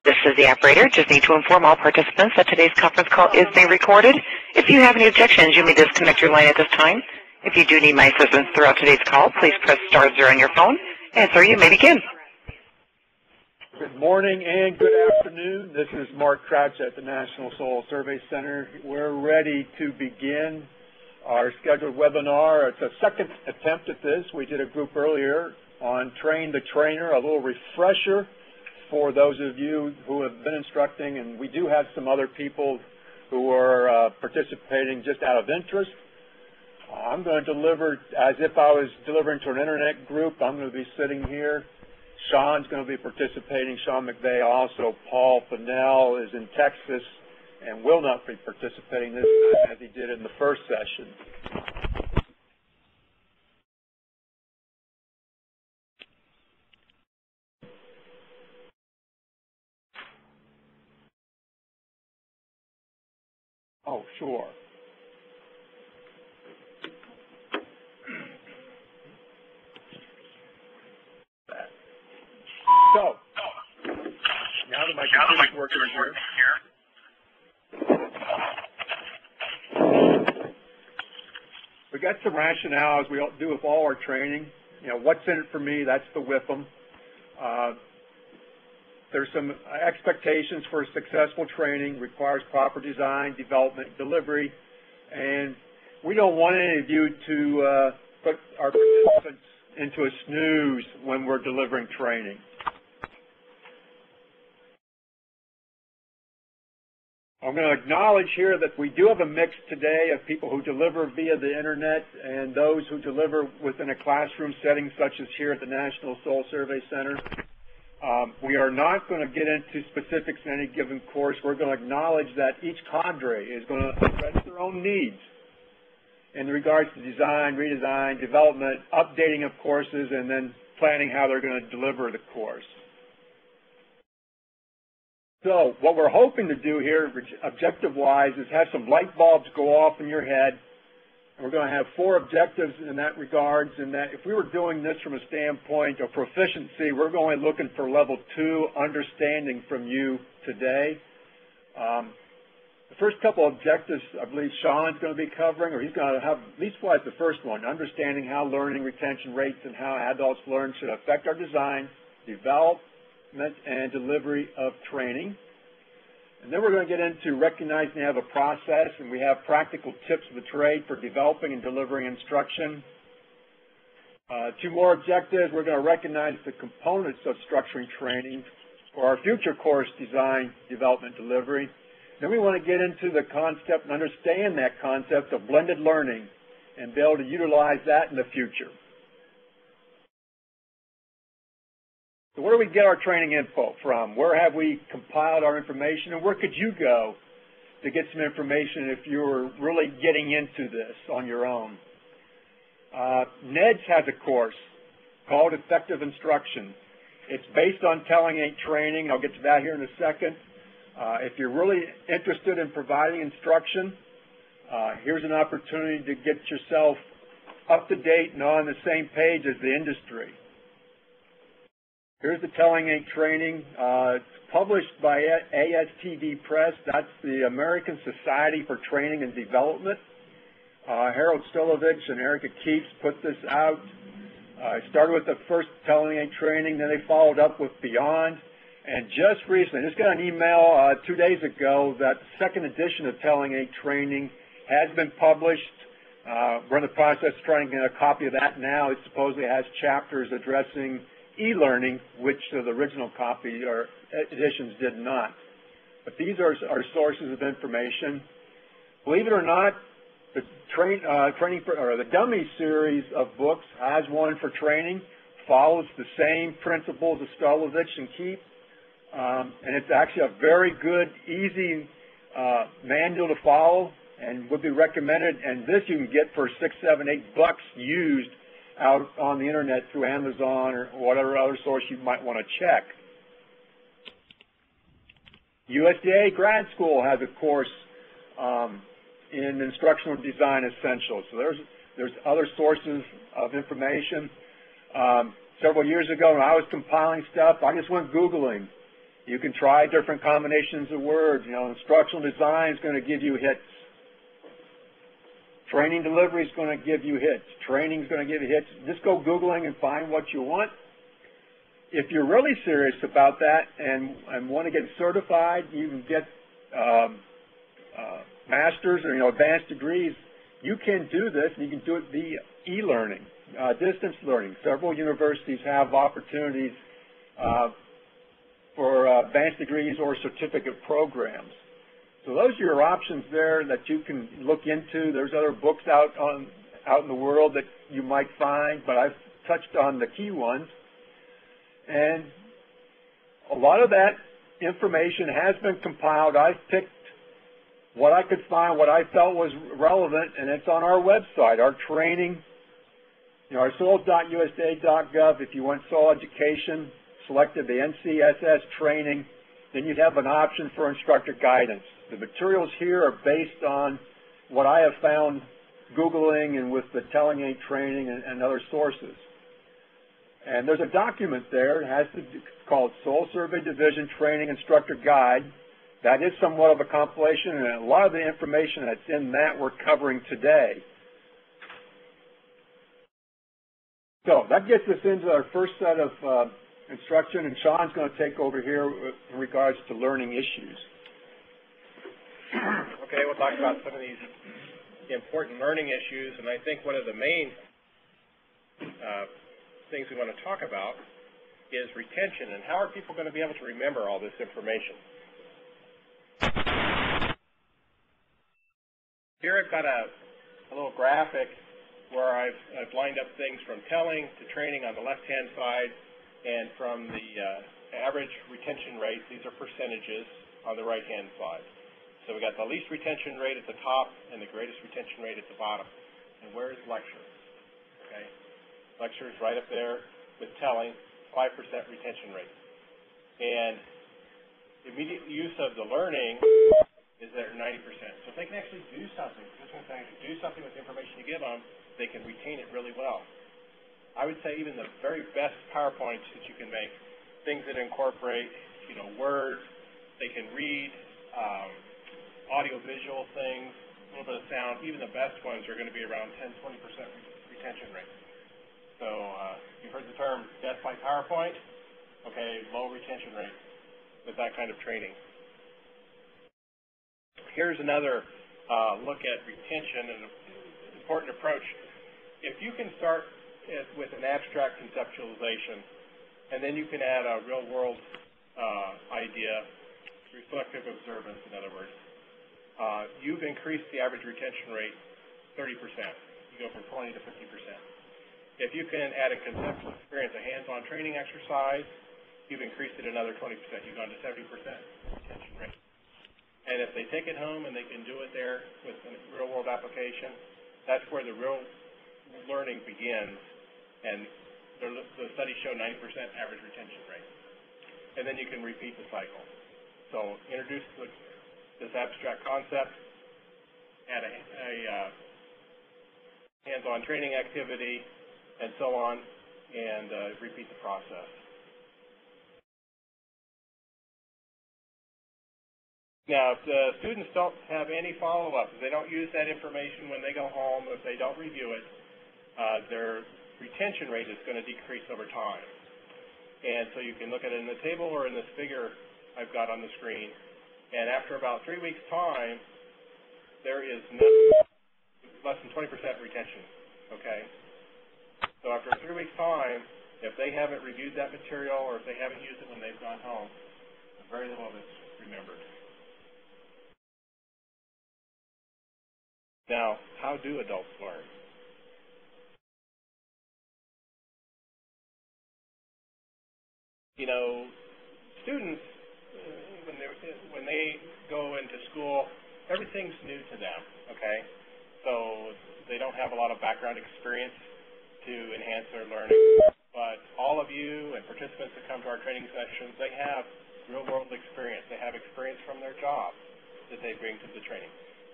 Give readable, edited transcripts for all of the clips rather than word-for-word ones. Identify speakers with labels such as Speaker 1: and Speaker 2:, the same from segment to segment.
Speaker 1: This is the operator. Just need to inform all participants that today's conference call is being recorded. If you have any objections, you may disconnect your line at this time. If you do need my assistance throughout today's call, please press *0 on your phone. And sir, you may begin.
Speaker 2: Good morning and good afternoon. This is Mark Crouch at the National Soil Survey Center. We're ready to begin our scheduled webinar. It's a second attempt at this. We did a group earlier on Train the Trainer, a little refresher for those of you who have been instructing, and we do have some other people who are participating just out of interest. I'm going to deliver as if I was delivering to an internet group. I'm going to be sitting here. Sean's going to be participating, Sean McVeigh also. Paul Fennell is in Texas and will not be participating this time as he did in the first session. Oh, sure. So, now that my computer's working here, we got some rationale as we do with all our training. You know, what's in it for me? That's the WIPM. There's some expectations for successful training, requires proper design, development, delivery, and we don't want any of you to put our participants into a snooze when we're delivering training. I'm going to acknowledge here that we do have a mix today of people who deliver via the internet and those who deliver within a classroom setting such as here at the National Soil Survey Center. We are not going to get into specifics in any given course. We're going to acknowledge that each cadre is going to address their own needs in regards to design, redesign, development, updating of courses, and then planning how they're going to deliver the course. So what we're hoping to do here, objective-wise, is have some light bulbs go off in your head. And we're going to have 4 objectives in that regards, and that if we were doing this from a standpoint of proficiency, we're going looking for level 2 understanding from you today. The first couple objectives, I believe Sean's going to be covering, or he's going to have at least the first one, understanding how learning retention rates and how adults learn should affect our design, development, and delivery of training. And then we're going to get into recognizing you have a process, and we have practical tips of the trade for developing and delivering instruction. 2 more objectives. We're going to recognize the components of structuring training for our future course design, development, delivery. Then we want to get into the concept and understand that concept of blended learning and be able to utilize that in the future. So where do we get our training info from? Where have we compiled our information, and where could you go to get some information if you're really getting into this on your own? NEDS has a course called Effective Instruction. It's based on Telling Ain't Training. I'll get to that here in a second. If you're really interested in providing instruction, here's an opportunity to get yourself up to date and on the same page as the industry. Here's the Telling Ain't Training. It's published by ASTD Press. That's the American Society for Training and Development. Harold Stolovich and Erica Keeps put this out. It started with the first Telling Ain't Training, then they followed up with Beyond. And just recently, just got an email 2 days ago that the second edition of Telling Ain't Training has been published. We're in the process of trying to get a copy of that now. It supposedly has chapters addressing e-learning, which the original copy or editions did not. But these are sources of information. Believe it or not, the the Dummy series of books has one for training, follows the same principles of Stolovich and Keep, and it's actually a very good, easy manual to follow and would be recommended. And this you can get for $6, $7, $8 used out on the internet through Amazon or whatever other source you might want to check. USDA Grad School has a course in Instructional Design Essentials. So there's other sources of information. Several years ago when I was compiling stuff, I just went Googling You can try different combinations of words. You know, instructional design is going to give you hits. Training delivery is going to give you hits. Training is going to give you hits. Just go Googling and find what you want. If you're really serious about that and want to get certified, you can get master's or advanced degrees. You can do this, and you can do it via e-learning, distance learning. Several universities have opportunities for advanced degrees or certificate programs. So those are your options there that you can look into. There's other books out in the world that you might find, but I've touched on the key ones. And a lot of that information has been compiled. I've picked what I could find, what I felt was relevant, and it's on our website, our training, our soils.usda.gov. If you want soil education, selected the NCSS training, then you'd have an option for instructor guidance. The materials here are based on what I have found Googling and with the Telling Ain't training and other sources. And there's a document there. It has called Soil Survey Division Training Instructor Guide. That is somewhat of a compilation, and a lot of the information that's in that we're covering today. So that gets us into our first set of instruction, and Sean's going to take over here in regards to learning issues.
Speaker 3: Okay, we'll talk about some of these important learning issues, and I think one of the main things we want to talk about is retention, and how are people going to be able to remember all this information? Here I've got a little graphic where I've lined up things from telling to training on the left-hand side, and from the average retention rate, these are percentages, on the right-hand side. So we got the least retention rate at the top and the greatest retention rate at the bottom. And where's lecture? Okay, lecture is right up there with telling, 5% retention rate. And immediate use of the learning is there at 90%. So if they can actually do something, with the information you give them, they can retain it really well. I would say even the very best PowerPoints that you can make, things that incorporate, words, they can read, audio-visual things, a little bit of sound, even the best ones are going to be around 10-20% retention rate. So you've heard the term death by PowerPoint. Okay, low retention rate with that kind of training. Here's another look at retention and an important approach. If you can start with an abstract conceptualization, and then you can add a real-world idea, reflective observance, in other words, you've increased the average retention rate 30%. You go from 20 to 50%. If you can add a conceptual experience, a hands-on training exercise, you've increased it another 20%. You've gone to 70% retention rate. And if they take it home and they can do it there with a real-world application, that's where the real learning begins. And the studies show 90% average retention rate. And then you can repeat the cycle. So introduce this abstract concept, add a hands-on training activity, and so on, and repeat the process. Now, if the students don't have any follow-up, if they don't use that information when they go home, if they don't review it, their retention rate is going to decrease over time. And so you can look at it in the table or in this figure I've got on the screen. And after about 3 weeks' time, there is less than 20% retention, okay? So after 3 weeks' time, if they haven't reviewed that material or if they haven't used it when they've gone home, very little of it's remembered. Now, how do adults learn? Students, when they go into school, everything's new to them, okay? So they don't have a lot of background experience to enhance their learning. But all of you and participants that come to our training sessions, they have real-world experience. They have experience from their job that they bring to the training.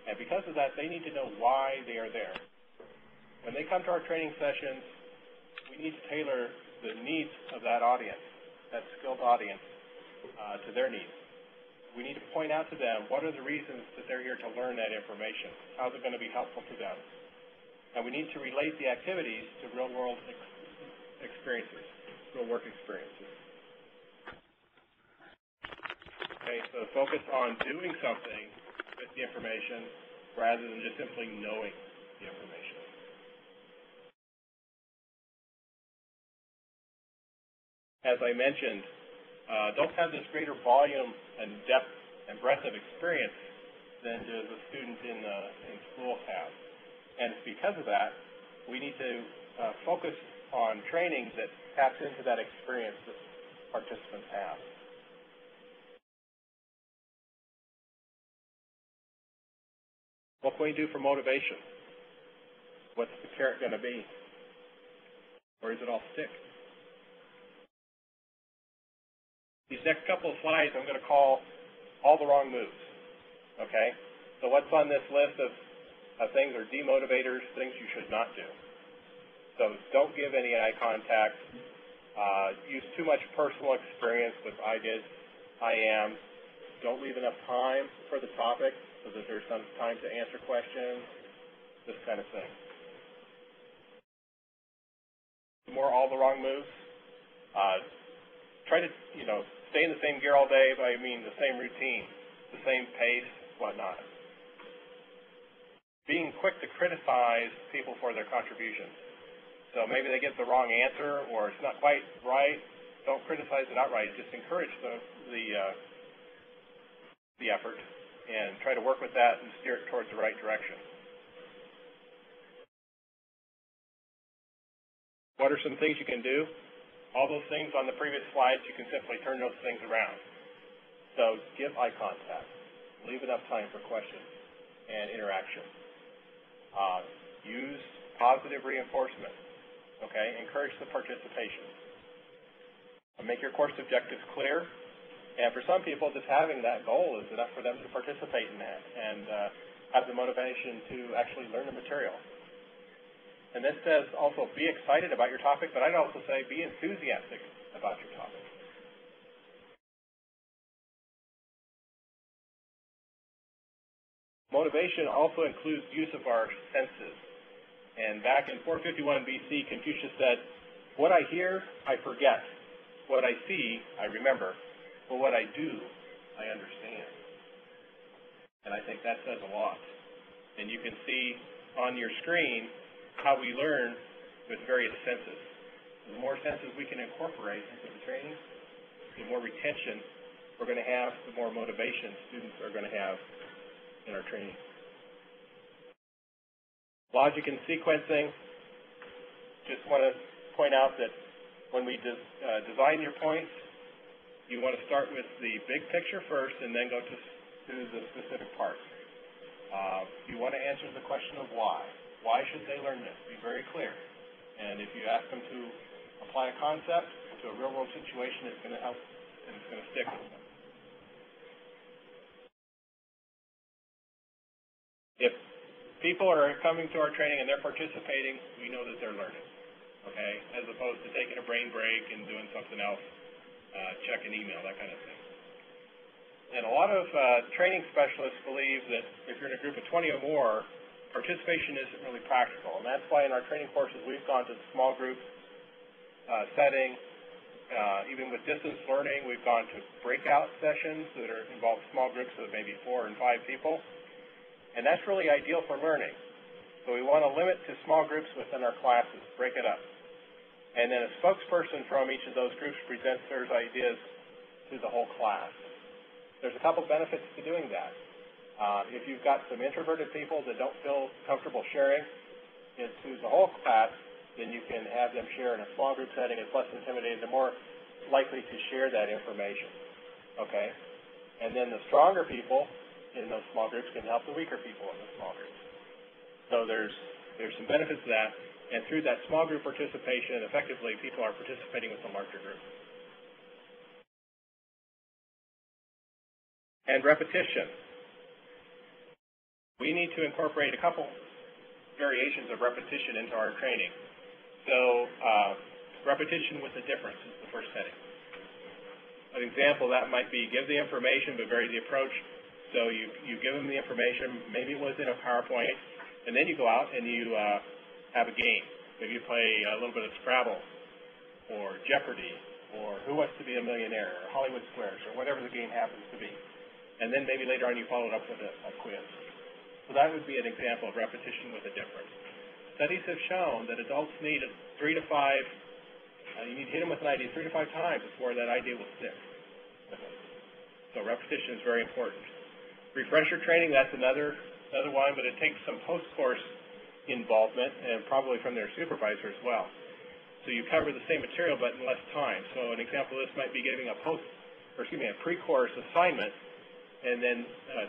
Speaker 3: And because of that, they need to know why they are there. When they come to our training sessions, we need to tailor the needs of that audience, that skilled audience. to their needs. We need to point out to them what are the reasons that they're here to learn that information. How is it going to be helpful to them? And we need to relate the activities to real-world experiences, real work experiences. Okay, so focus on doing something with the information rather than just simply knowing the information. As I mentioned, adults have this greater volume and depth and breadth of experience than does a student in school have. And it's because of that, we need to focus on training that taps into that experience that participants have. What can we do for motivation? What's the carrot going to be? Or is it all stick? These next couple of slides I'm going to call all the wrong moves. Okay? So what's on this list of things are demotivators, things you should not do. So don't give any eye contact. Use too much personal experience with I did, I am. Don't leave enough time for the topic so that there's some time to answer questions, this kind of thing. More all the wrong moves. Try to, stay in the same gear all day, but I mean the same routine, the same pace, whatnot. Being quick to criticize people for their contributions. So maybe they get the wrong answer or it's not quite right. Don't criticize it outright. Just encourage the effort and try to work with that and steer it towards the right direction. What are some things you can do? All those things on the previous slides, you can simply turn those things around. So give eye contact. Leave enough time for questions and interaction. Use positive reinforcement. Okay? Encourage the participation. Make your course objectives clear. And for some people, just having that goal is enough for them to participate in that and have the motivation to actually learn the material. And this says also be excited about your topic, but I'd also say be enthusiastic about your topic. Motivation also includes use of our senses. And back in 451 BC, Confucius said, what I hear, I forget. What I see, I remember. But what I do, I understand. And I think that says a lot. And you can see on your screen how we learn with various senses. The more senses we can incorporate into the training, the more retention we're going to have, the more motivation students are going to have in our training. Logic and sequencing. Just want to point out that when we design your points, you want to start with the big picture first and then go to the specific parts. You want to answer the question of why. Why should they learn this? Be very clear. And if you ask them to apply a concept to a real-world situation, it's going to help and it's going to stick with them. If people are coming to our training and they're participating, we know that they're learning, okay, as opposed to taking a brain break and doing something else, check an email, that kind of thing. And a lot of training specialists believe that if you're in a group of 20 or more, participation isn't really practical. And that's why in our training courses we've gone to the small group setting. Even with distance learning, we've gone to breakout sessions that involve small groups of maybe 4 and 5 people. And that's really ideal for learning. So we want to limit to small groups within our classes, break it up. And then a spokesperson from each of those groups presents their ideas to the whole class. There's a couple benefits to doing that. If you've got some introverted people that don't feel comfortable sharing into the whole class, then you can have them share in a small group setting. It's less intimidating. They're more likely to share that information. Okay? And then the stronger people in those small groups can help the weaker people in the small groups. So there's some benefits to that. And through that small group participation, effectively people are participating with a larger group. And repetition. We need to incorporate a couple variations of repetition into our training. So repetition with a difference is the first setting. an example that might be give the information but vary the approach. So you give them the information, maybe it was in a PowerPoint, and then you go out and you have a game. Maybe you play a little bit of Scrabble or Jeopardy or Who Wants to Be a Millionaire or Hollywood Squares or whatever the game happens to be. And then maybe later on you follow it up with a quiz. So that would be an example of repetition with a difference. Studies have shown that adults need 3 to 5, you need to hit them with an idea 3 to 5 times before that idea will stick. So repetition is very important. Refresher training, that's another one, but it takes some post-course involvement and probably from their supervisor as well. So you cover the same material but in less time. So an example of this might be giving a pre-course assignment and then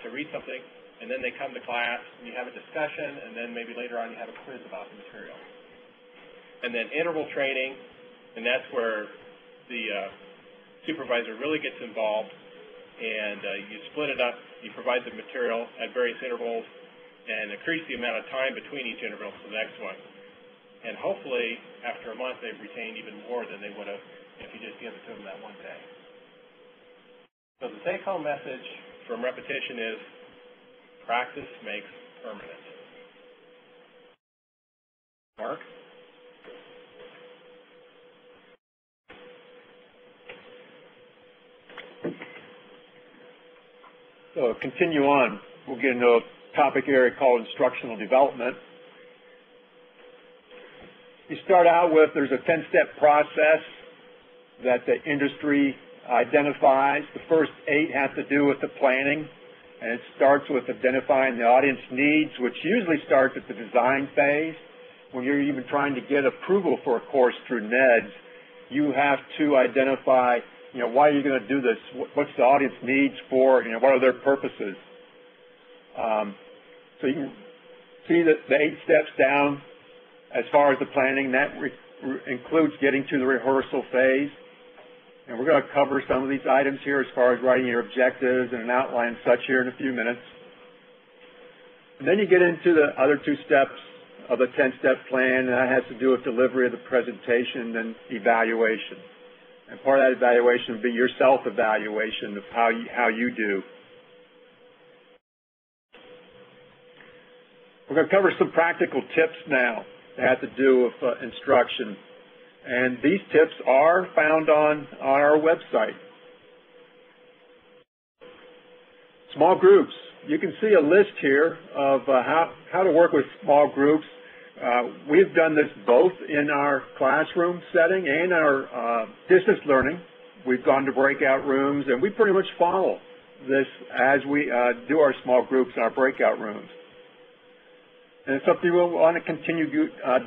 Speaker 3: to read something, and then they come to class and you have a discussion, and then maybe later on you have a quiz about the material. And then interval training, and that's where the supervisor really gets involved, and you split it up, you provide the material at various intervals, and increase the amount of time between each interval to the next one. And hopefully, after a month, they've retained even more than they would have if you just give it to them that one day. So the take-home message from repetition is practice makes permanent. Mark?
Speaker 2: So continue on. We'll get into a topic area called instructional development. You start out with, there's a 10-step process that the industry identifies. The first 8 have to do with the planning, and it starts with identifying the audience needs, which usually starts at the design phase. When you're even trying to get approval for a course through NEDS, you have to identify, why are you going to do this? What's the audience needs for, what are their purposes? So you can see that the 8 steps down as far as the planning. That includes getting to the rehearsal phase. And we're going to cover some of these items here as far as writing your objectives and an outline and such here in a few minutes. And then you get into the other 2 steps of the 10-step plan, and that has to do with delivery of the presentation and evaluation. And part of that evaluation would be your self-evaluation of how you do. We're going to cover some practical tips now that have to do with instruction. And these tips are found on our website. Small groups. You can see a list here of how to work with small groups. We've done this both in our classroom setting and our distance learning. We've gone to breakout rooms, and we pretty much follow this as we do our small groups in our breakout rooms. And it's something we'll want to continue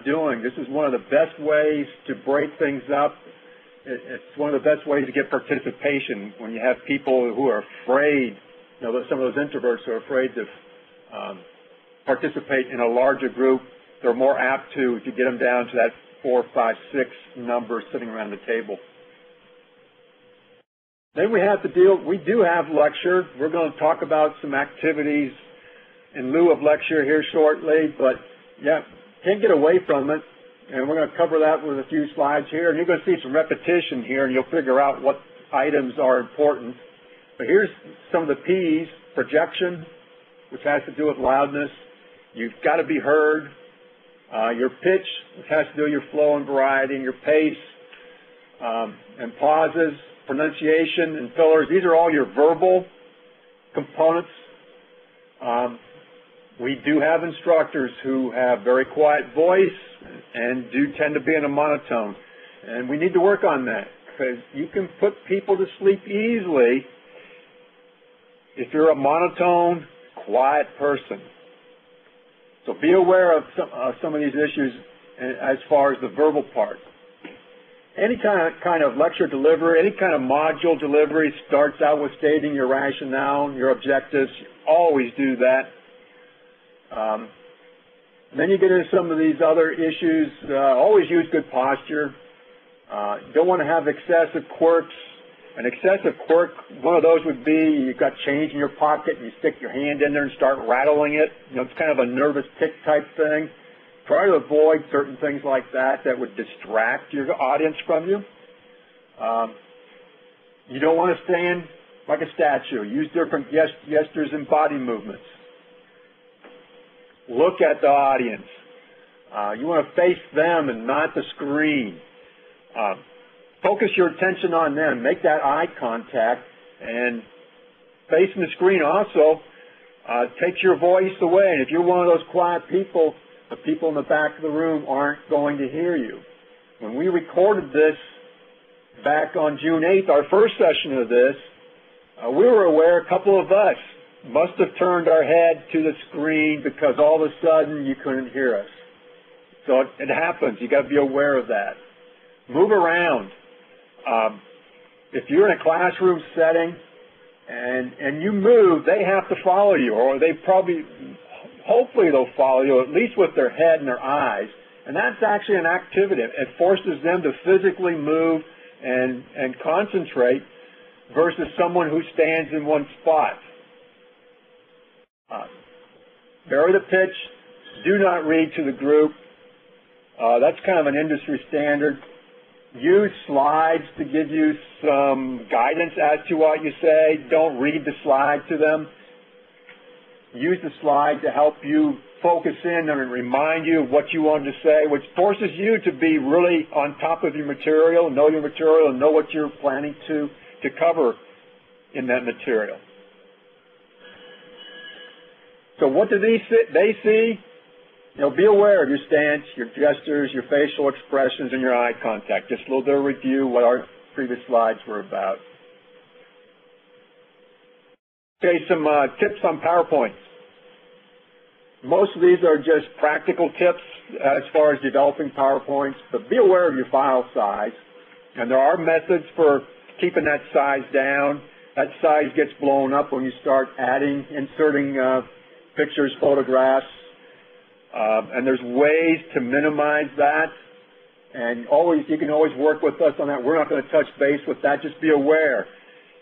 Speaker 2: doing. This is one of the best ways to break things up. It's one of the best ways to get participation when you have people who are afraid, some of those introverts are afraid to participate in a larger group. They're more apt to get them down to that 4, 5, 6 number sitting around the table. Then we do have lecture. We're going to talk about some activities in lieu of lecture here shortly, but can't get away from it, and we're going to cover that with a few slides here, and you're going to see some repetition here, and you'll figure out what items are important. But here's some of the P's. Projection, which has to do with loudness. You've got to be heard. Your pitch, which has to do with your flow and variety, and your pace, and pauses, pronunciation, and fillers. These are all your verbal components. We do have instructors who have very quiet voice and do tend to be in a monotone. And we need to work on that, because you can put people to sleep easily if you're a monotone, quiet person. So be aware of some of these issues as far as the verbal part. Any kind of lecture delivery, any kind of module delivery starts out with stating your rationale, your objectives. Always do that. Then you get into some of these other issues. Always use good posture. Don't want to have excessive quirks. An excessive quirk, one of those would be you've got change in your pocket and you stick your hand in there and start rattling it. It's kind of a nervous tic type thing. Try to avoid certain things like that would distract your audience from you. You don't want to stand like a statue. Use different gestures and body movements. Look at the audience. You want to face them and not the screen. Focus your attention on them. Make that eye contact. And facing the screen also takes your voice away. And if you're one of those quiet people, the people in the back of the room aren't going to hear you. When we recorded this back on June 8th, our first session of this, we were aware a couple of us must have turned our head to the screen because all of a sudden you couldn't hear us. So it happens. You got to be aware of that. Move around. If you're in a classroom setting and you move, they have to follow you, or they hopefully they'll follow you, at least with their head and their eyes. And that's actually an activity. It forces them to physically move and concentrate versus someone who stands in one spot. Vary the pitch. Do not read to the group. That's kind of an industry standard. Use slides to give you some guidance as to what you say. Don't read the slide to them. Use the slide to help you focus in and remind you of what you wanted to say, which forces you to be really on top of your material, and know what you're planning to cover in that material. So what do they see? Be aware of your stance, your gestures, your facial expressions, and your eye contact. Just a little bit of review what our previous slides were about. Okay, some tips on PowerPoint. Most of these are just practical tips as far as developing PowerPoints, but be aware of your file size. And there are methods for keeping that size down. That size gets blown up when you start inserting pictures, photographs, and there's ways to minimize that. And you can always work with us on that. We're not going to touch base with that. Just be aware.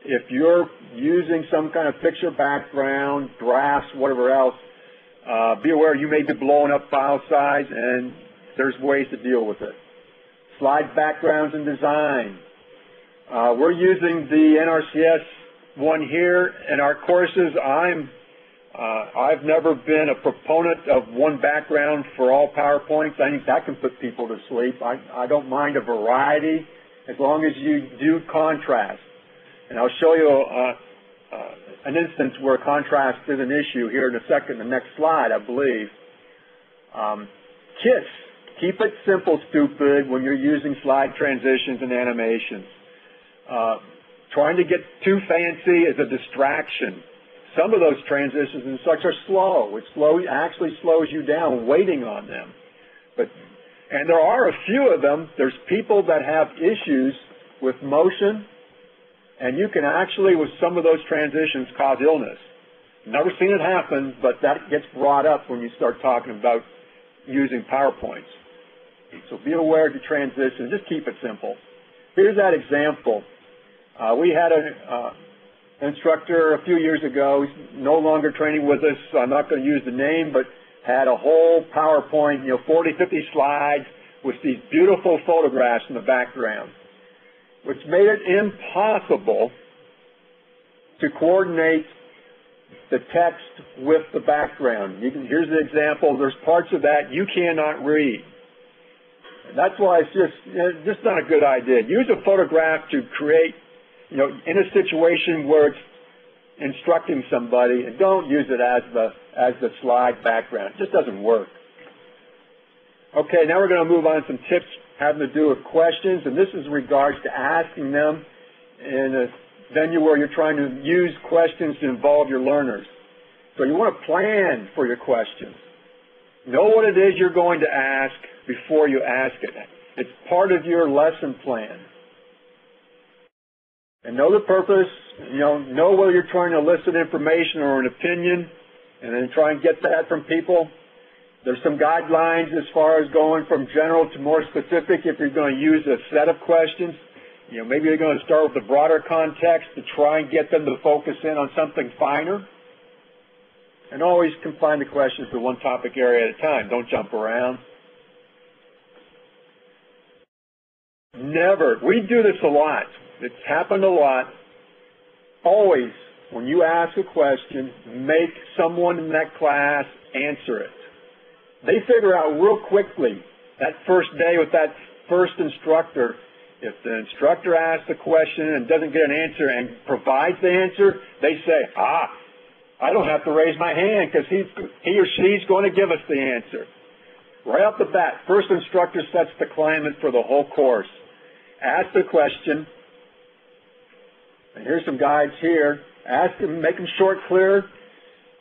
Speaker 2: If you're using some kind of picture background, drafts, whatever else, be aware you may be blowing up file size, and there's ways to deal with it. Slide backgrounds and design. We're using the NRCS one here in our courses. I've never been a proponent of one background for all PowerPoints. I think that can put people to sleep. I don't mind a variety as long as you do contrast. And I'll show you an instance where contrast is an issue here in a second, the next slide, I believe. KISS. Keep it simple, stupid, when you're using slide transitions and animations. Trying to get too fancy is a distraction. Some of those transitions and such are slow. It actually slows you down waiting on them. And there are a few of them. There's people that have issues with motion, and you can actually, with some of those transitions, cause illness. Never seen it happen, but that gets brought up when you start talking about using PowerPoints. So be aware of your transitions. Just keep it simple. Here's that example. We had an instructor a few years ago. He's no longer training with us, so I'm not going to use the name, but had a whole PowerPoint, 40, 50 slides with these beautiful photographs in the background, which made it impossible to coordinate the text with the background. Here's the example. There's parts of that you cannot read. And that's why it's just not a good idea. Use a photograph to create, in a situation where it's instructing somebody, and don't use it as the slide background. It just doesn't work. Okay, now we're going to move on to some tips having to do with questions, and this is in regards to asking them in a venue where you're trying to use questions to involve your learners. So you want to plan for your questions. Know what it is you're going to ask before you ask it. It's part of your lesson plan. And know the purpose, know whether you're trying to elicit information or an opinion, and then try and get that from people. There's some guidelines as far as going from general to more specific if you're going to use a set of questions. Maybe you're going to start with the broader context to try and get them to focus in on something finer. And always confine the questions to one topic area at a time. Don't jump around. Never. We do this a lot. It's happened a lot. Always, when you ask a question, make someone in that class answer it. They figure out real quickly that first day with that first instructor, if the instructor asks a question and doesn't get an answer and provides the answer, they say, I don't have to raise my hand because he or she's going to give us the answer. Right off the bat, first instructor sets the climate for the whole course. Ask the question, and here's some guides here. Ask them, make them short, clear.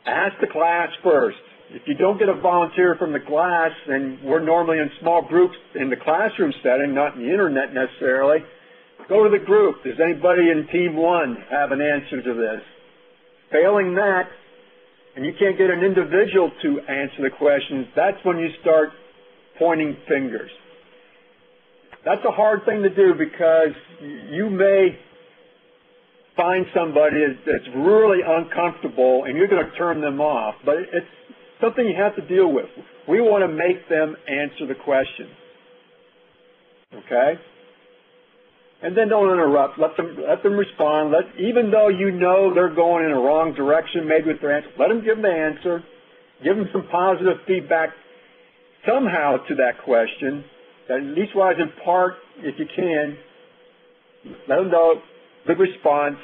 Speaker 2: Ask the class first. If you don't get a volunteer from the class, and we're normally in small groups in the classroom setting, not in the internet necessarily, go to the group. Does anybody in Team 1 have an answer to this? Failing that, and you can't get an individual to answer the questions, that's when you start pointing fingers. That's a hard thing to do because you may find somebody that's really uncomfortable and you're going to turn them off, but it's something you have to deal with. We want to make them answer the question. Okay? And then don't interrupt. Let them respond. Even though you know they're going in a wrong direction, maybe with their answer, let them give the answer. Give them some positive feedback somehow to that question. At least wise in part, if you can. Let them know good response,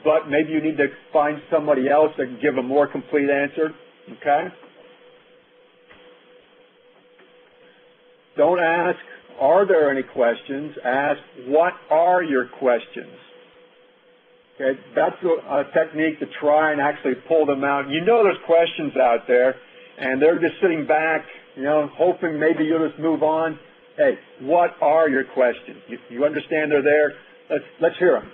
Speaker 2: but maybe you need to find somebody else that can give a more complete answer. Okay? Don't ask, are there any questions? Ask, what are your questions? Okay, that's a technique to try and actually pull them out. You know there's questions out there, and they're just sitting back, hoping maybe you'll just move on. Hey, what are your questions? You understand they're there? Let's hear them.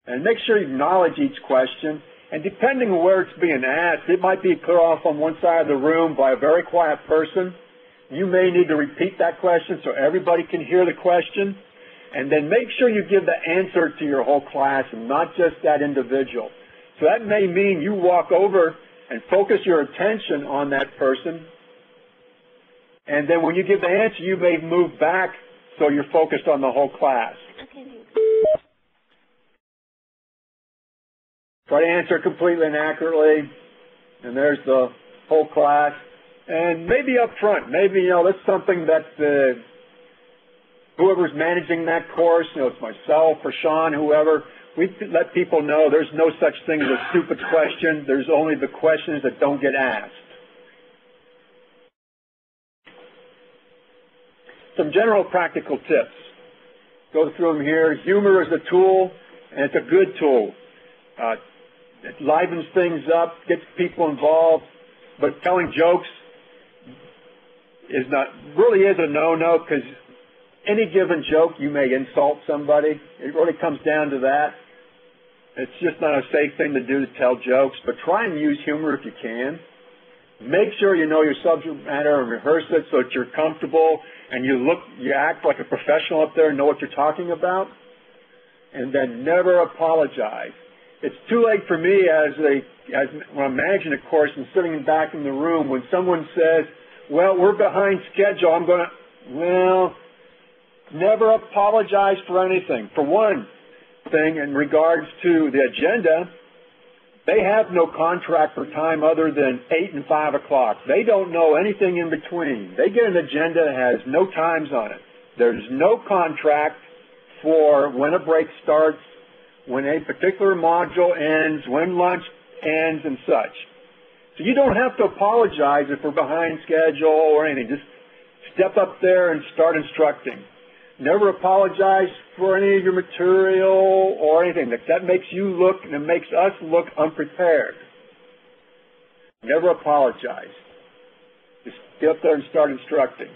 Speaker 2: And make sure you acknowledge each question. And depending on where it's being asked, it might be clear off on one side of the room by a very quiet person. You may need to repeat that question so everybody can hear the question. And then make sure you give the answer to your whole class and not just that individual. So that may mean you walk over and focus your attention on that person. And then when you give the answer, you may move back so you're focused on the whole class. Try to answer completely and accurately, and there's the whole class. And maybe up front, maybe, that's something that whoever's managing that course, it's myself or Sean, whoever, we let people know there's no such thing as a stupid question. There's only the questions that don't get asked. Some general practical tips. Go through them here. Humor is a tool, and it's a good tool. It livens things up, gets people involved, but telling jokes really is a no-no because any given joke you may insult somebody. It really comes down to that. It's just not a safe thing to do to tell jokes, but try and use humor if you can. Make sure you know your subject matter and rehearse it so that you're comfortable and you act like a professional up there and know what you're talking about. And then never apologize. It's too late for me when I'm managing a course and sitting back in the room when someone says, well, we're behind schedule, never apologize for anything. For one thing, in regards to the agenda, they have no contract for time other than 8 and 5 o'clock. They don't know anything in between. They get an agenda that has no times on it. There's no contract for when a break starts, when a particular module ends, when lunch ends, and such. So you don't have to apologize if we're behind schedule or anything. Just step up there and start instructing. Never apologize for any of your material or anything. That makes you look and it makes us look unprepared. Never apologize. Just get up there and start instructing.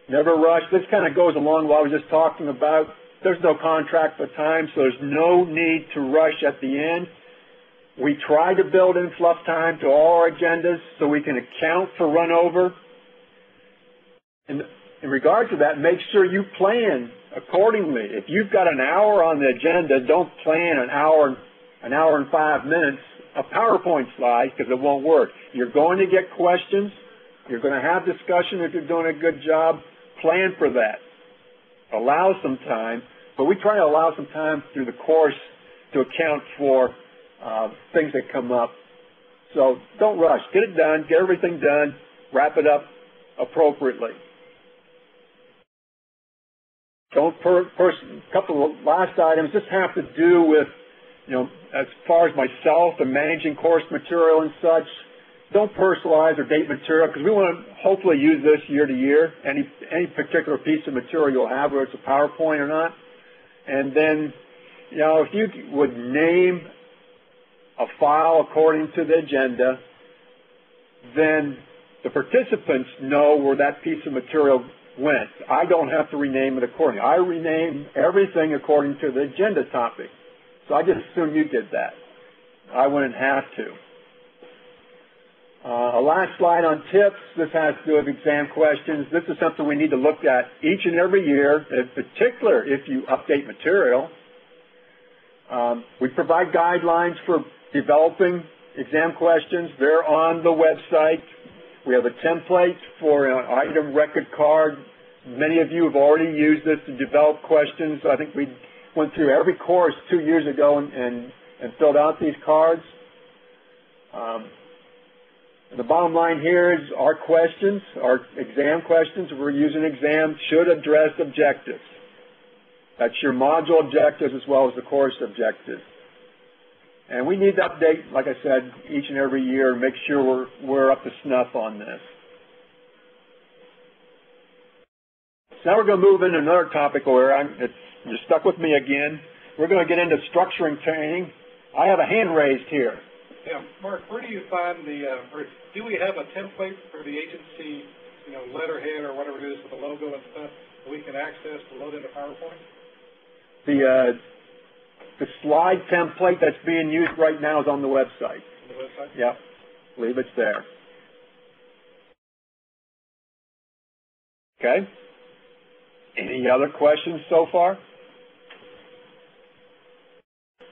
Speaker 2: Never rush. This kind of goes along with what I was just talking about. There's no contract for time, so there's no need to rush at the end. We try to build in fluff time to all our agendas so we can account for run over. In regard to that, make sure you plan accordingly. If you've got an hour on the agenda, don't plan an hour and 5 minutes a PowerPoint slide because it won't work. You're going to get questions. You're going to have discussion if you're doing a good job. Plan for that. Allow some time, but we try to allow some time through the course to account for things that come up. So don't rush. Get it done. Get everything done. Wrap it up appropriately. A couple of last items just have to do with, as far as myself and managing course material and such. Don't personalize or date material because we want to hopefully use this year to year, any particular piece of material you'll have, whether it's a PowerPoint or not. And then, if you would name a file according to the agenda, then the participants know where that piece of material went. I don't have to rename it accordingly. I rename everything according to the agenda topic. So I just assume you did that. I wouldn't have to. A last slide on tips. This has to do with exam questions. This is something we need to look at each and every year, in particular if you update material. We provide guidelines for developing exam questions. They're on the website. We have a template for an item record card. Many of you have already used this to develop questions. I think we went through every course 2 years ago and filled out these cards. The bottom line here is our questions, our exam questions we're using exam should address objectives. That's your module objectives as well as the course objectives. And we need to update, like I said, each and every year and make sure we're up to snuff on this. So now we're going to move into another topic where you're stuck with me again. We're going to get into structuring training. I have a hand raised here.
Speaker 4: Yeah, Mark, where do you find or do we have a template for the agency, letterhead or whatever it is with the logo and stuff that we can access to load into PowerPoint?
Speaker 2: The slide template that's being used right now is on the website.
Speaker 4: On the website?
Speaker 2: Yep. I believe it's there. Okay. Any other questions so far?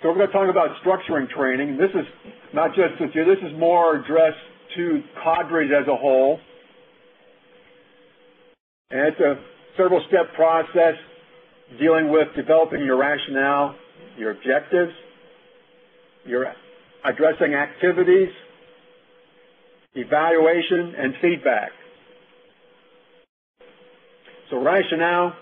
Speaker 2: So we're going to talk about structuring training. This is not just with you. This is more addressed to cadres as a whole. And it's a several-step process dealing with developing your rationale, your objectives, your addressing activities, evaluation, and feedback. So rationale,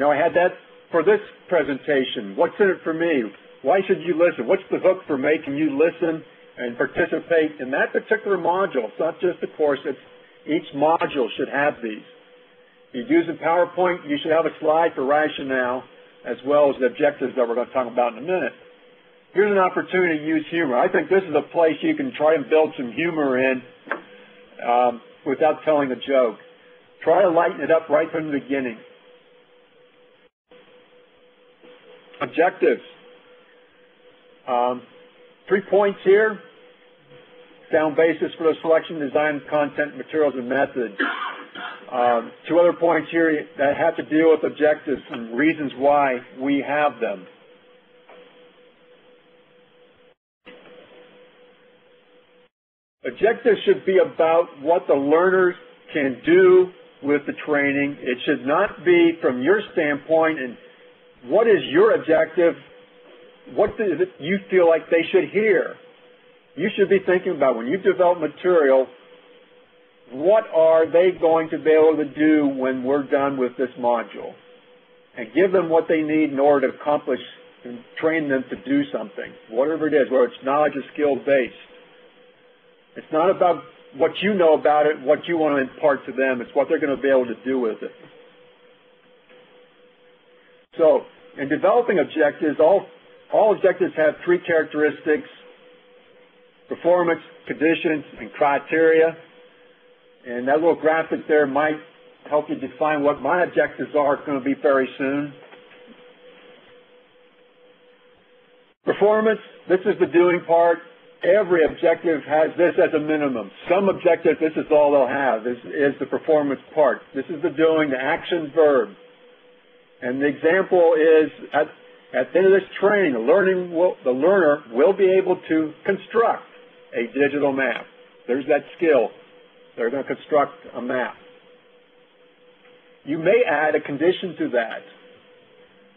Speaker 2: I had that for this presentation. What's in it for me? Why should you listen? What's the hook for making you listen and participate in that particular module? It's not just the course. Each module should have these. If you're using PowerPoint, you should have a slide for rationale as well as the objectives that we're going to talk about in a minute. Here's an opportunity to use humor. I think this is a place you can try and build some humor in without telling a joke. Try to lighten it up right from the beginning. Objectives. 3 points here. Sound basis for the selection, design, content, materials, and methods. 2 other points here that have to deal with objectives and reasons why we have them. Objectives should be about what the learners can do with the training. It should not be from your standpoint and what is your objective, what do you feel like they should hear. You should be thinking about when you develop material, what are they going to be able to do when we're done with this module? And give them what they need in order to accomplish and train them to do something, whatever it is, whether it's knowledge or skill-based. It's not about what you know about it, what you want to impart to them. It's what they're going to be able to do with it. So, in developing objectives, all objectives have 3 characteristics: performance, conditions, and criteria. And that little graphic there might help you define what my objectives are. It's going to be very soon. Performance, this is the doing part. Every objective has this as a minimum. Some objectives, this is all they'll have, is the performance part. This is the doing, the action verb. And the example is, at the end of this training, the learner will be able to construct a digital map. There's that skill. They're going to construct a map. You may add a condition to that.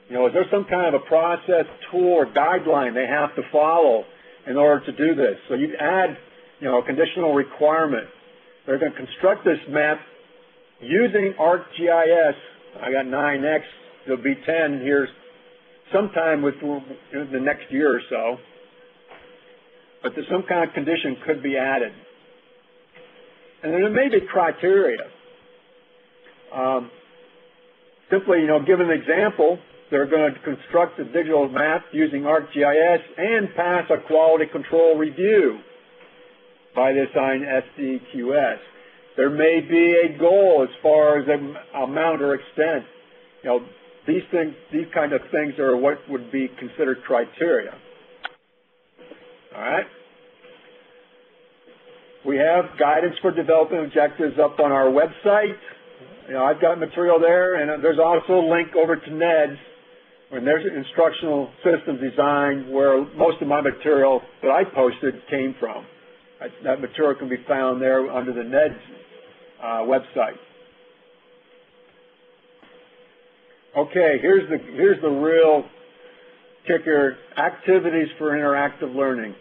Speaker 2: You know, is there some kind of a process, tool, or guideline they have to follow in order to do this? So you add, you know, a conditional requirement. They're going to construct this map using ArcGIS. I got 9X. There'll be 10 here sometime within the next year or so. But there's some kind of condition could be added. And then there may be criteria. Simply, you know, give an example, they're going to construct a digital map using ArcGIS and pass a quality control review by this SDQS. There may be a goal as far as amount or extent. You know, these kind of things are what would be considered criteria. All right. We have guidance for developing objectives up on our website. You know, I've got material there, and there's also a link over to NEDS, when there's an instructional system design where most of my material that I posted came from. That material can be found there under the NEDS website. Okay, here's the real kicker: activities for interactive learning.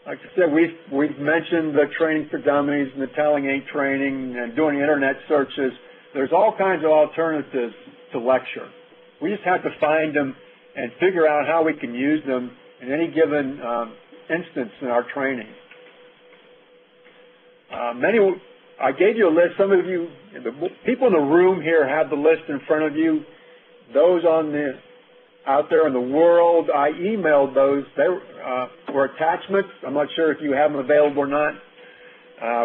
Speaker 2: Like I said, we've mentioned the training for dummies and the telling ain't training and doing internet searches. There's all kinds of alternatives to lecture. We just have to find them and figure out how we can use them in any given instance in our training. I gave you a list. Some of you, the people in the room here, have the list in front of you. Those out there in the world, I emailed those. They were attachments. I'm not sure if you have them available or not.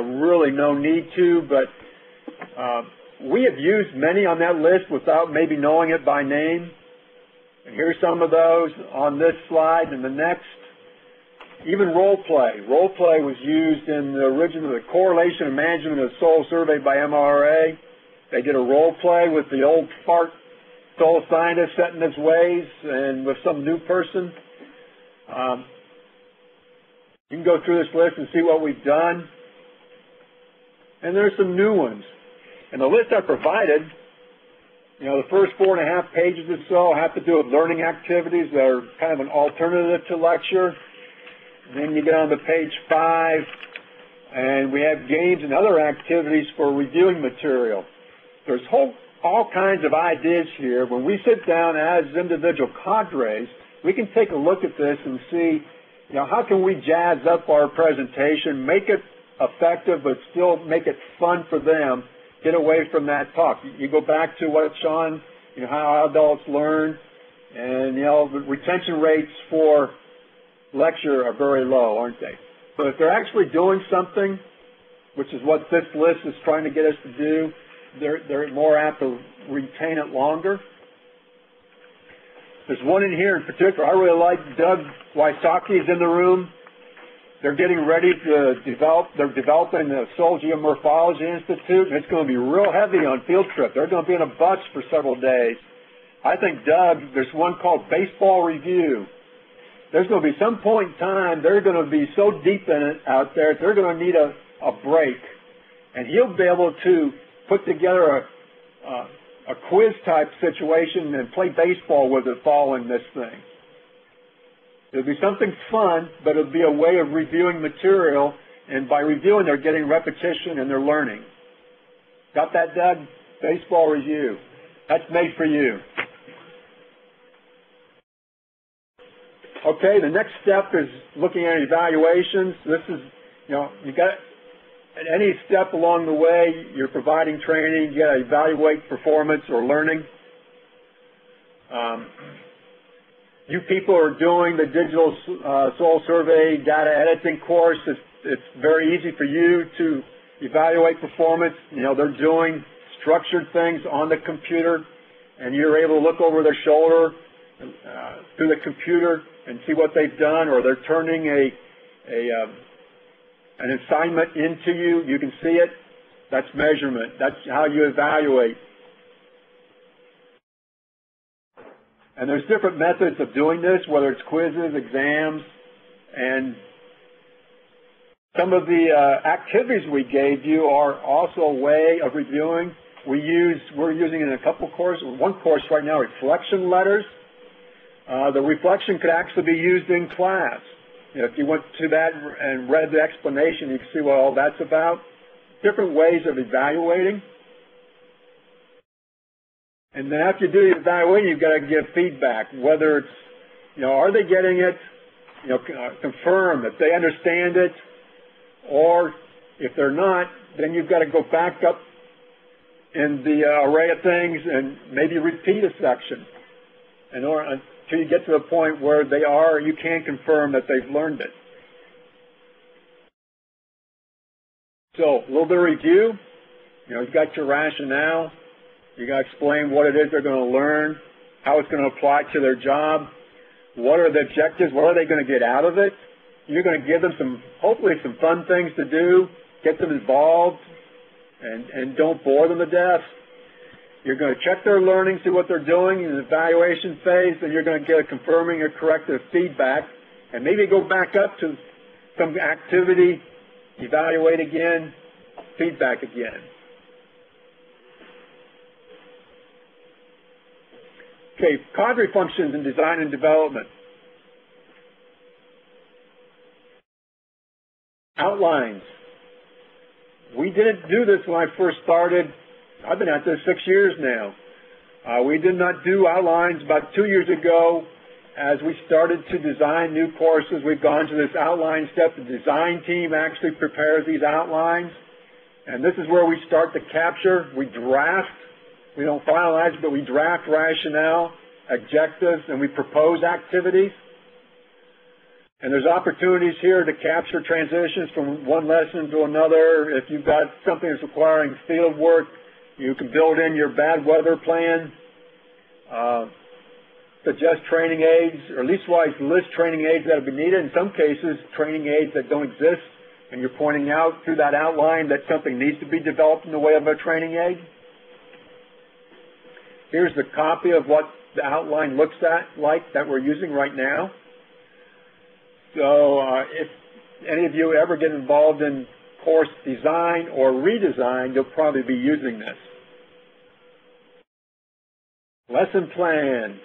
Speaker 2: Really no need to, but we have used many on that list without maybe knowing it by name. And here's some of those on this slide and the next. Even role play. Role play was used in the original, the Correlation and Management of Soil Survey by MRA. They did a role play with the old fart soil scientist set in his ways and with some new person. You can go through this list and see what we've done. And there's some new ones. And the list I provided, you know, the first 4.5 pages or so have to do with learning activities that are kind of an alternative to lecture. And then you get on to page 5, and we have games and other activities for reviewing material. There's all kinds of ideas here. When we sit down as individual cadres, we can take a look at this and see, you know, how can we jazz up our presentation, make it effective, but still make it fun for them. Get away from that talk. You go back to what Sean, you know, how adults learn, and, you know, the retention rates for lecture are very low, aren't they? But if they're actually doing something, which is what this list is trying to get us to do, they're more apt to retain it longer. There's one in here in particular. I really like Doug Wysocki's in the room. They're getting ready to they're developing the Soil Geomorphology Institute, and it's going to be real heavy on field trip. They're going to be in a bus for several days. I think, Doug, there's one called Baseball Review. There's going to be some point in time they're going to be so deep in it out there, they're going to need a break. And he'll be able to put together a quiz-type situation and play baseball with it following this thing. It'll be something fun, but it'll be a way of reviewing material, and by reviewing, they're getting repetition and they're learning. Got that, Doug? Baseball Review. That's made for you. Okay, the next step is looking at evaluations. This is, you know, you got at any step along the way, you're providing training, you got to evaluate performance or learning. You people are doing the digital soil survey data editing course. It's very easy for you to evaluate performance. You know, they're doing structured things on the computer, and you're able to look over their shoulder through the computer and see what they've done, or they're turning an assignment into you. You can see it. That's measurement. That's how you evaluate. And there's different methods of doing this, whether it's quizzes, exams, and Some of the activities we gave you are also a way of reviewing. We're using in a couple courses, one course right now, reflection letters. The reflection could actually be used in class. If you went to that and read the explanation, you can see what all that's about. Different ways of evaluating. And then after you do the evaluating, you've got to give feedback, whether it's, are they getting it, confirm that they understand it, or if they're not, then you've got to go back up in the array of things and maybe repeat a section until you get to the point where they are, you can confirm that they've learned it. So a little bit of review. You've got your rationale. You've got to explain what it is they're going to learn, how it's going to apply to their job, what are the objectives, what are they going to get out of it. You're going to give them hopefully some fun things to do, get them involved, and don't bore them to death. You're going to check their learning, see what they're doing in the evaluation phase, and you're going to get a confirming or corrective feedback, and maybe go back up to some activity, evaluate again, feedback again. Okay, cadre functions in design and development. Outlines. We didn't do this when I first started. I've been at this 6 years now. We did not do outlines about 2 years ago. As we started to design new courses, we've gone to this outline step. The design team actually prepares these outlines. And this is where we start to capture. We draft. We don't finalize, but we draft rationale, objectives, and we propose activities. And there's opportunities here to capture transitions from one lesson to another. If you've got something that's requiring field work, you can build in your bad weather plan, suggest training aids, or leastwise list training aids that have been needed. In some cases, training aids that don't exist, and you're pointing out through that outline that something needs to be developed in the way of a training aid. Here's the copy of what the outline looks like that we're using right now. So if any of you ever get involved in course design or redesign, you'll probably be using this. Lesson plans.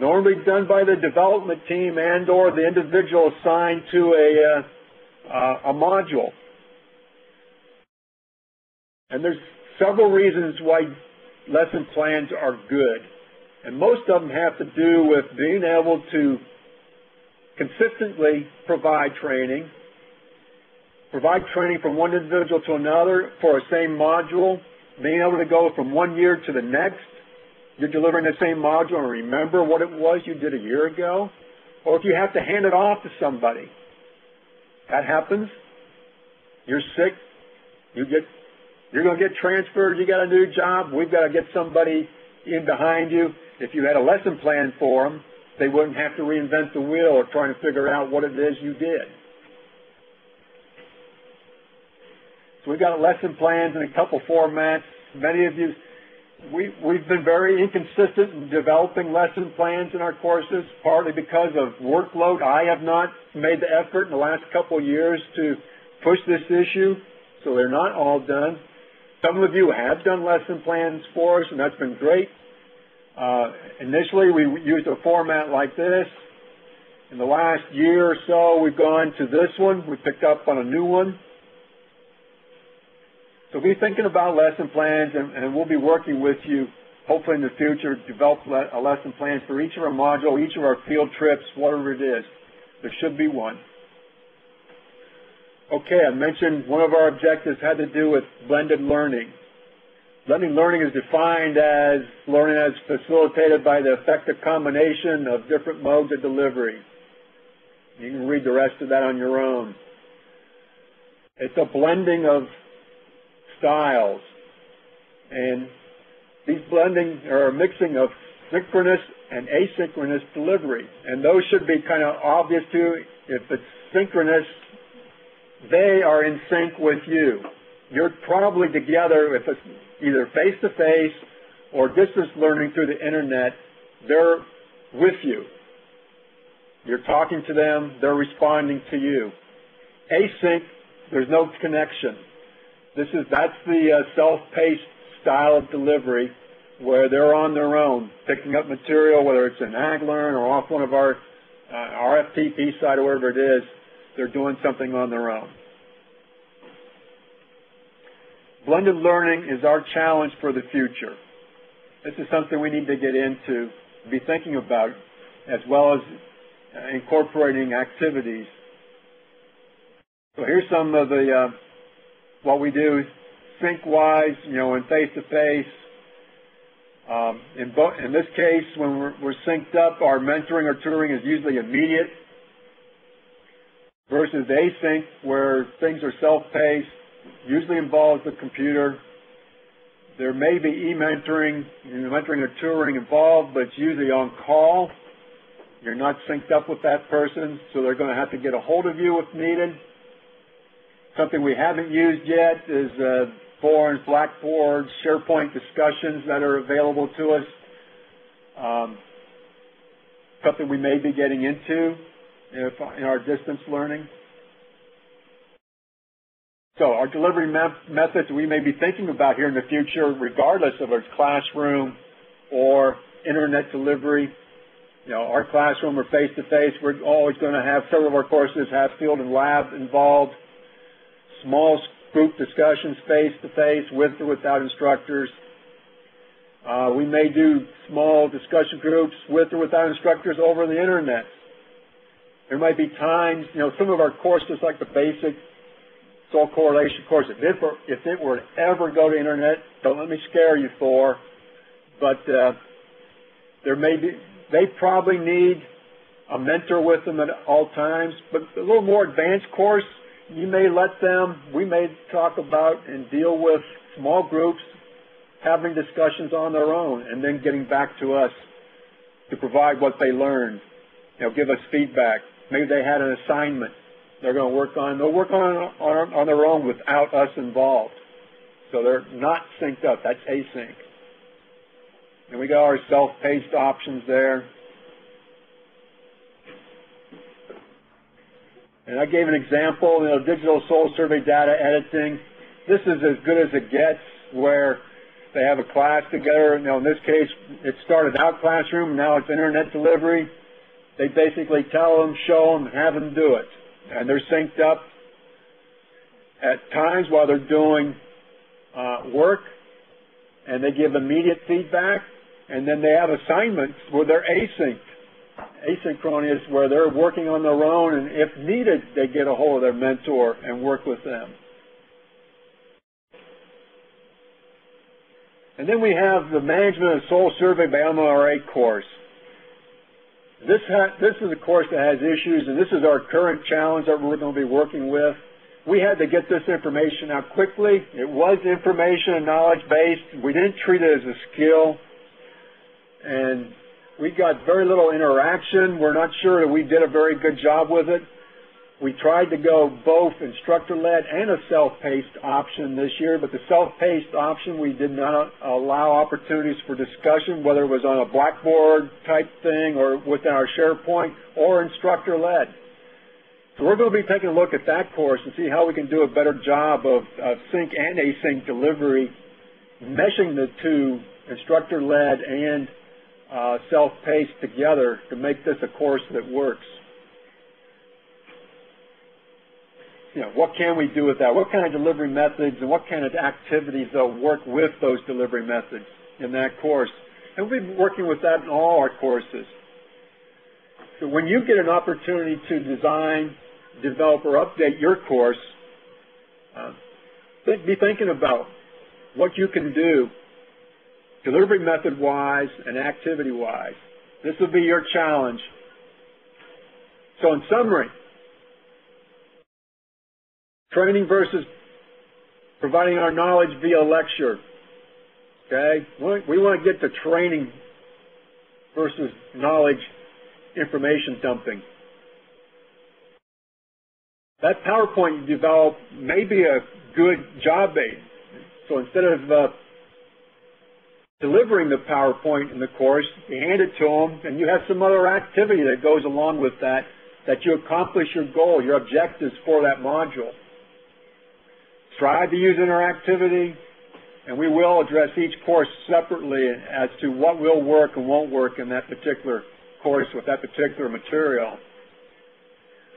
Speaker 2: Normally done by the development team and or the individual assigned to a module. And there's several reasons why lesson plans are good. And most of them have to do with being able to consistently provide training from one individual to another for a same module, being able to go from 1 year to the next. You're delivering the same module and remember what it was you did a year ago. Or if you have to hand it off to somebody, that happens. You're sick. You're going to get transferred. You got a new job. We've got to get somebody in behind you. If you had a lesson plan for them, they wouldn't have to reinvent the wheel or trying to figure out what it is you did. So we've got lesson plans in a couple formats. Many of you, we've been very inconsistent in developing lesson plans in our courses, partly because of workload. I have not made the effort in the last couple of years to push this issue, so they're not all done. Some of you have done lesson plans for us, and that's been great. Initially, we used a format like this. In the last year or so, we've gone to this one. We picked up on a new one. So be thinking about lesson plans, and we'll be working with you, hopefully in the future, to develop a lesson plan for each of our modules, each of our field trips, whatever it is. There should be one. Okay, I mentioned one of our objectives had to do with blended learning. Blended learning is defined as learning as facilitated by the effective combination of different modes of delivery. You can read the rest of that on your own. It's a blending of styles. And these blending are a mixing of synchronous and asynchronous delivery. And those should be kind of obvious to you. If it's synchronous, they are in sync with you. You're probably together, if it's either face-to-face or distance learning through the internet, they're with you. You're talking to them, they're responding to you. Async, there's no connection. That's the self-paced style of delivery where they're on their own, picking up material, whether it's an AgLearn or off one of our RFTP site or wherever it is, they're doing something on their own. Blended learning is our challenge for the future. This is something we need to get into, be thinking about, as well as incorporating activities. So here's some of the what we do sync-wise, in face-to-face. In this case, when we're synced up, our mentoring or tutoring is usually immediate versus async, where things are self-paced, usually involves the computer. There may be e-mentoring, mentoring or tutoring involved, but it's usually on call. You're not synced up with that person, so they're going to have to get a hold of you if needed. Something we haven't used yet is forums, Blackboard, SharePoint discussions that are available to us. Something we may be getting into in our distance learning. So our delivery methods we may be thinking about here in the future, regardless of our classroom or internet delivery. Our classroom or face-to-face, we're always going to have several of our courses have field and lab involved. Small group discussions face-to-face with or without instructors. We may do small discussion groups with or without instructors over the internet. There might be times, some of our courses like the basic soil correlation course, if it were to ever go to internet, don't let me scare you but they probably need a mentor with them at all times, but a little more advanced course, we may talk about and deal with small groups, having discussions on their own, and then getting back to us to provide what they learned, give us feedback. Maybe they had an assignment they'll work on their own without us involved. So they're not synced up. That's async. And we got our self-paced options there. And I gave an example, digital soil survey data editing. This is as good as it gets, where they have a class together. In this case, it started out classroom, now it's internet delivery. They basically tell them, show them, have them do it. And they're synced up at times while they're doing work, and they give immediate feedback, and then they have assignments where they're async. Asynchronous, where they're working on their own, and if needed, they get a hold of their mentor and work with them. And then we have the Management of Soil Survey by MRA course. This is a course that has issues, and this is our current challenge that we're going to be working with. We had to get this information out quickly. It was information and knowledge-based. We didn't treat it as a skill, and we got very little interaction. We're not sure that we did a very good job with it. We tried to go both instructor-led and a self-paced option this year, but the self-paced option, we did not allow opportunities for discussion, whether it was on a Blackboard type thing or within our SharePoint or instructor-led. So we're going to be taking a look at that course and see how we can do a better job of sync and async delivery, meshing the two, instructor-led and self-paced together to make this a course that works. What can we do with that? What kind of delivery methods and what kind of activities will work with those delivery methods in that course? And we've been working with that in all our courses. So when you get an opportunity to design, develop, or update your course, be thinking about what you can do delivery method-wise and activity-wise. This will be your challenge. So in summary, training versus providing our knowledge via lecture. Okay? We want to get to training versus knowledge information dumping. That PowerPoint you develop may be a good job aid. So instead of delivering the PowerPoint in the course, you hand it to them, and you have some other activity that goes along with that that you accomplish your goal, your objectives for that module. Strive to use interactivity, and we will address each course separately as to what will work and won't work in that particular course with that particular material.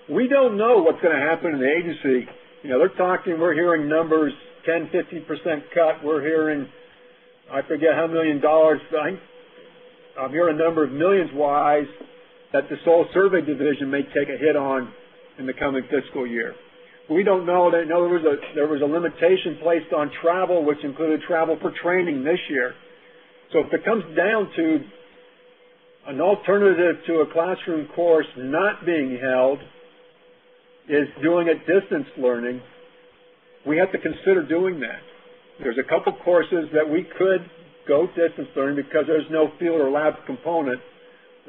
Speaker 2: We don't know what's going to happen in the agency. You know, they're talking, we're hearing numbers, 10, 15% cut. We're hearing, I forget how $1 million. I'm hearing a number of millions wise that the Soil Survey Division may take a hit on in the coming fiscal year. We don't know. That there was a limitation placed on travel, which included travel for training this year. So if it comes down to an alternative to a classroom course not being held is doing it distance learning, we have to consider doing that. There's a couple courses that we could go distance learning because there's no field or lab component.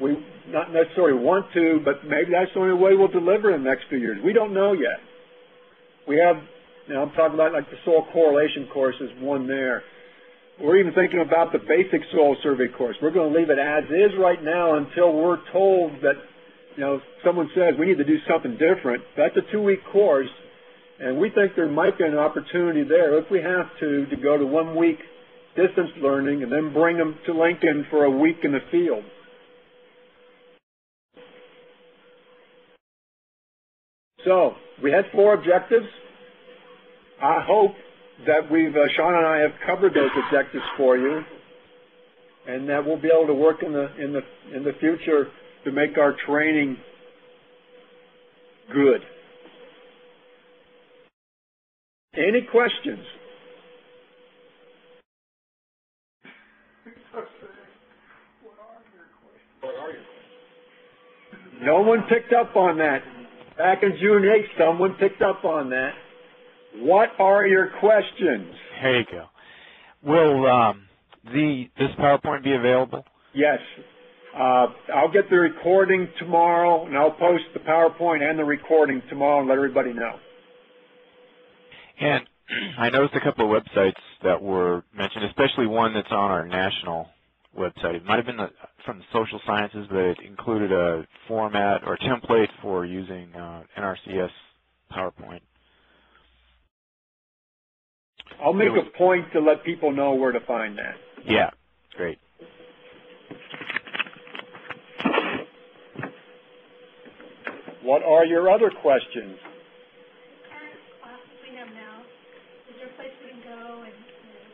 Speaker 2: We not necessarily want to, but maybe that's the only way we'll deliver in the next few years. We don't know yet. We have, you know, I'm talking about like the soil correlation course is one there. We're even thinking about the basic soil survey course. We're going to leave it as is right now until we're told that, you know, someone says we need to do something different. That's a 2-week course, and we think there might be an opportunity there, if we have to go to 1 week distance learning and then bring them to Lincoln for a week in the field. So, we had 4 objectives. I hope that Sean and I have covered those objectives for you, and that we'll be able to work in the future to make our training good. Any questions? No one picked up on that. Back in June 8th, someone picked up on that. What are your questions?
Speaker 5: There you go. Will this PowerPoint be available?
Speaker 2: Yes. I'll get the recording tomorrow, and I'll post the PowerPoint and the recording tomorrow and let everybody know.
Speaker 5: And I noticed a couple of websites that were mentioned, especially one that's on our national website. It might have been from the social sciences, but it included a format or template for using NRCS PowerPoint.
Speaker 2: I'll make a point to let people know where to find that.
Speaker 5: Yeah, great.
Speaker 2: What are your other questions?
Speaker 6: The current classes we have now, is there a place we can go and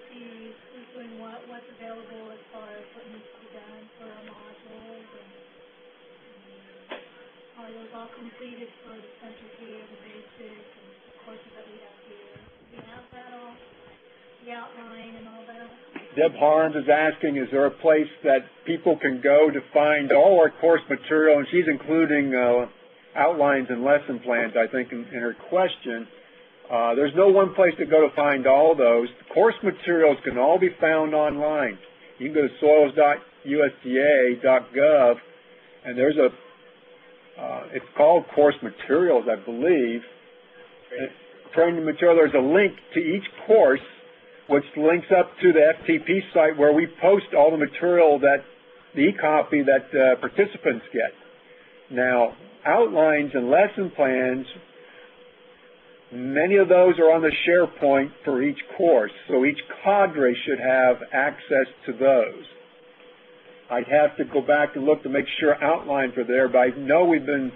Speaker 6: see who's doing what's available as far as what needs to be done for our modules, and are those all completed for the Central P and the basic and the courses that we have here? Do we have that all, the outline and all that?
Speaker 2: Deb Harms is asking, is there a place that people can go to find all our course material, and she's including outlines and lesson plans, I think, in her question. There's no one place to go to find all those. The course materials can all be found online. You can go to soils.usda.gov, and there's it's called course materials, I believe. Training material, there's a link to each course, which links up to the FTP site where we post all the material that, the e-copy that participants get. Now, outlines and lesson plans, many of those are on the SharePoint for each course, so each cadre should have access to those. I'd have to go back and look to make sure outlines are there, but I know we've been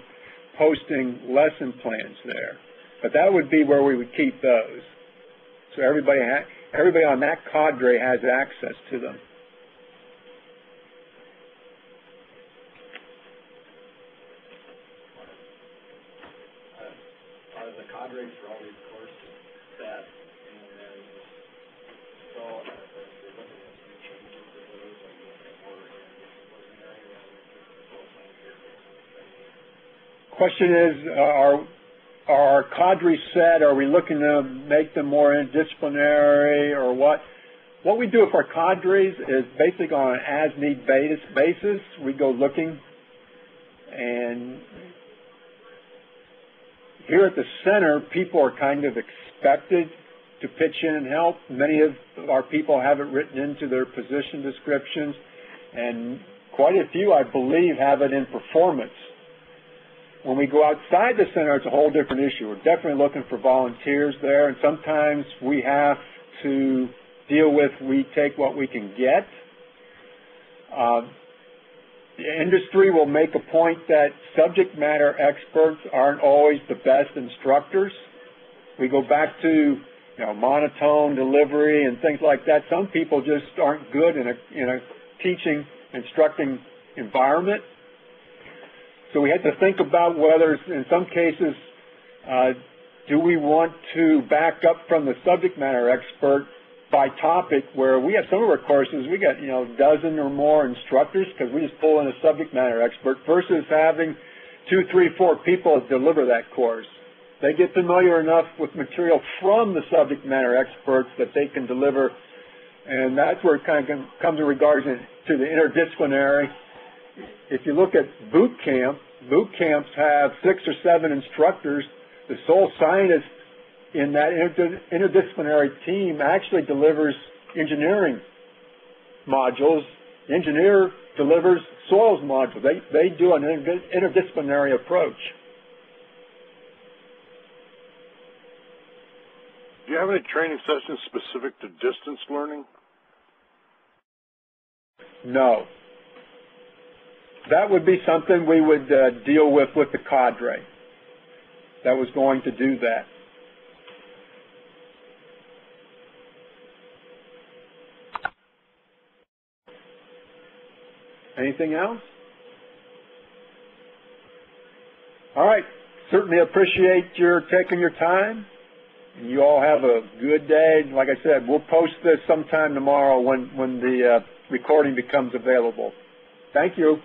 Speaker 2: posting lesson plans there. But that would be where we would keep those. So everybody on that cadre has access to them.
Speaker 3: Are the cadres for all these courses set, and then so if you're looking at some changes to those, like looking at order and
Speaker 2: Question is, are our cadres set? Are we looking to make them more interdisciplinary or what? What we do with our cadres is basically on an as-need basis. We go looking, and here at the center, people are kind of expected to pitch in and help. Many of our people have it written into their position descriptions, and quite a few, I believe, have it in performance. When we go outside the center, it's a whole different issue. We're definitely looking for volunteers there, and sometimes we have to deal with, we take what we can get. The industry will make a point that subject matter experts aren't always the best instructors. We go back to monotone delivery and things like that. Some people just aren't good in a teaching, instructing environment. So we had to think about whether, in some cases, do we want to back up from the subject matter expert by topic, where we have some of our courses, we got, a dozen or more instructors because we just pull in a subject matter expert versus having 2, 3, 4 people deliver that course. They get familiar enough with material from the subject matter experts that they can deliver, and that's where it kind of comes in regards to the interdisciplinary. If you look at boot camps have 6 or 7 instructors. The sole scientist in that interdisciplinary team actually delivers engineering modules. The engineer delivers soils modules. They do an interdisciplinary approach.
Speaker 7: Do you have any training sessions specific to distance learning?
Speaker 2: No. That would be something we would deal with the cadre that was going to do that. Anything else? All right. Certainly appreciate your taking your time. And you all have a good day. Like I said, we'll post this sometime tomorrow when the recording becomes available. Thank you.